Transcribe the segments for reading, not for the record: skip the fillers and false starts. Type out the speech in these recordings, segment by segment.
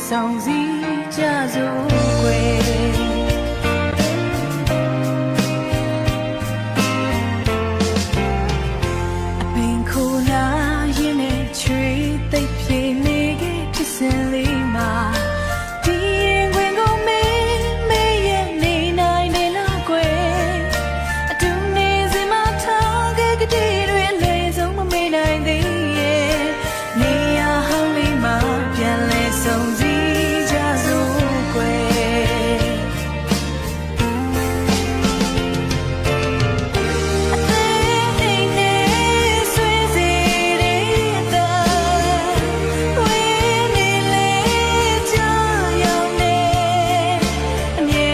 ဆောင်စည်းကြစို့ကွယ်အပင်ခိုလာရင်နဲ့ချွေသိပ်ပြေနေခဲ့ဖြစ်စဉ်လေးမှာဒီရင်ခွင်ကိုမေးရဲ့နေနိုင်နေလားကွယ်အတူနေစင်မထားခဲ့ကတိတွေအလဲဆုံးမမေ့နိုင်သေးရဲ့နေရဟောင်းလေးမှာပြန်လဲဆုံးစည်းကြစို့ကွယ်အသေးအိမ်နဲ့ဆွေးစီတဲ့တာဝင်းနေလေကြောင်ရောင်နေအမြဲ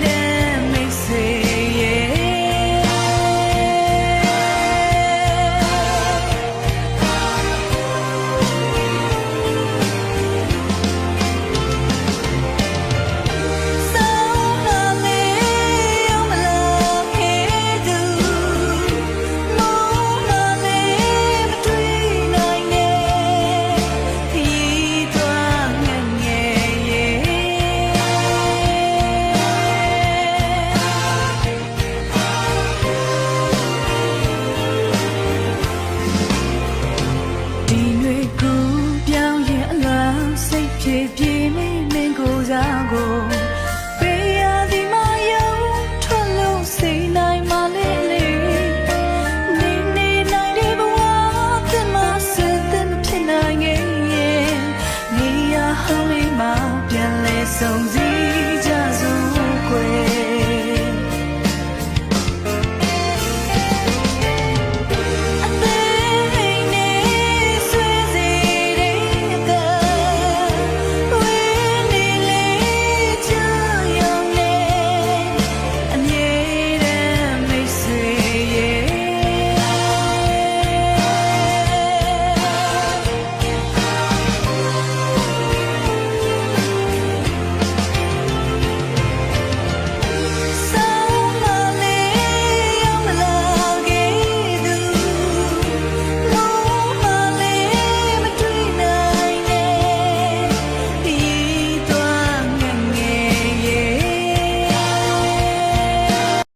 တမ်းမိတ်ဆွေရဲ့ပြေပြေမင်းကိုစားကို